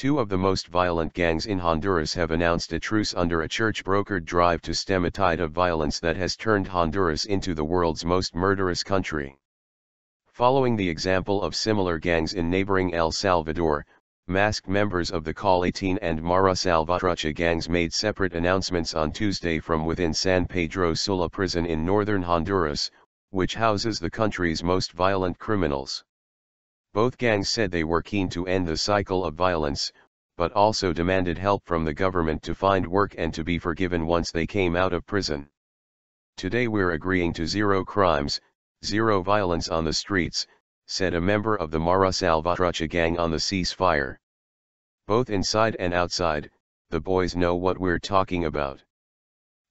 Two of the most violent gangs in Honduras have announced a truce under a church-brokered drive to stem a tide of violence that has turned Honduras into the world's most murderous country. Following the example of similar gangs in neighboring El Salvador, masked members of the Call 18 and Mara Salvatrucha gangs made separate announcements on Tuesday from within San Pedro Sula prison in northern Honduras, which houses the country's most violent criminals. Both gangs said they were keen to end the cycle of violence, but also demanded help from the government to find work and to be forgiven once they came out of prison. "Today we're agreeing to zero crimes, zero violence on the streets," said a member of the Mara Salvatrucha gang on the ceasefire. "Both inside and outside, the boys know what we're talking about.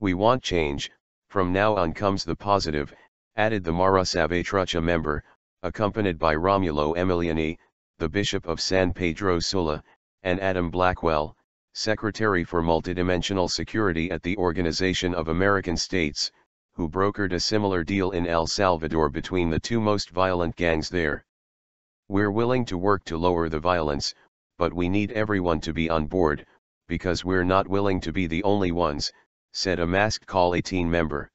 We want change, from now on comes the positive," added the Mara Salvatrucha member, accompanied by Romulo Emiliani, the Bishop of San Pedro Sula, and Adam Blackwell, Secretary for Multidimensional Security at the Organization of American States, who brokered a similar deal in El Salvador between the two most violent gangs there. "We're willing to work to lower the violence, but we need everyone to be on board, because we're not willing to be the only ones," said a masked Call 18 member.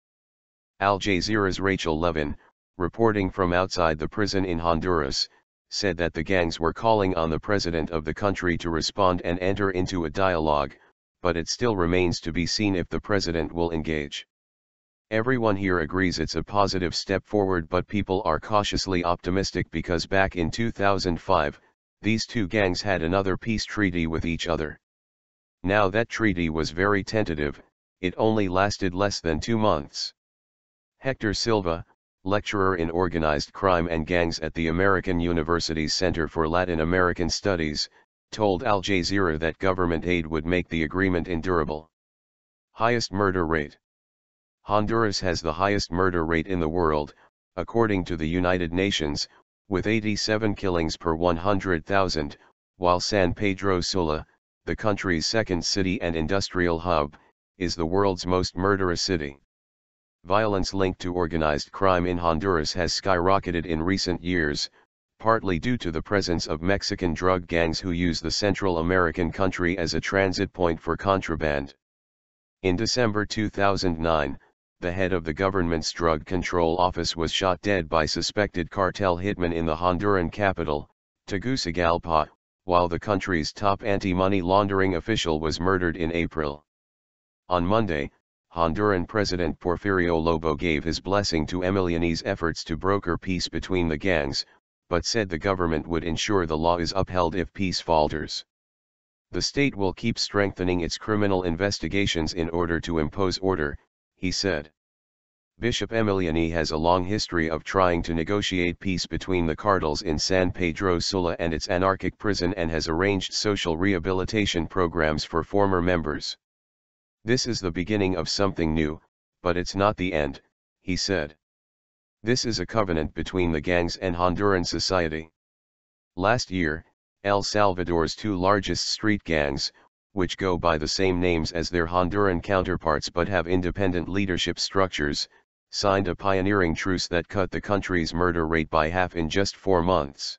Al Jazeera's Rachel Levin, reporting from outside the prison in Honduras, said that the gangs were calling on the president of the country to respond and enter into a dialogue, but it still remains to be seen if the president will engage. "Everyone here agrees it's a positive step forward, but people are cautiously optimistic because back in 2005, these two gangs had another peace treaty with each other. Now that treaty was very tentative, it only lasted less than 2 months." Hector Silva, lecturer in organized crime and gangs at the American University's Center for Latin American Studies, told Al Jazeera that government aid would make the agreement endurable. Highest murder rate. Honduras has the highest murder rate in the world, according to the United Nations, with 87 killings per 100,000, while San Pedro Sula, the country's second city and industrial hub, is the world's most murderous city. Violence linked to organized crime in Honduras has skyrocketed in recent years, partly due to the presence of Mexican drug gangs who use the Central American country as a transit point for contraband. In December 2009, the head of the government's drug control office was shot dead by suspected cartel hitmen in the Honduran capital, Tegucigalpa, while the country's top anti-money laundering official was murdered in April. On Monday, Honduran President Porfirio Lobo gave his blessing to Emiliani's efforts to broker peace between the gangs, but said the government would ensure the law is upheld if peace falters. "The state will keep strengthening its criminal investigations in order to impose order," he said. Bishop Emiliani has a long history of trying to negotiate peace between the cartels in San Pedro Sula and its anarchic prison and has arranged social rehabilitation programs for former members. "This is the beginning of something new, but it's not the end," he said. "This is a covenant between the gangs and Honduran society." Last year, El Salvador's two largest street gangs, which go by the same names as their Honduran counterparts but have independent leadership structures, signed a pioneering truce that cut the country's murder rate by half in just 4 months.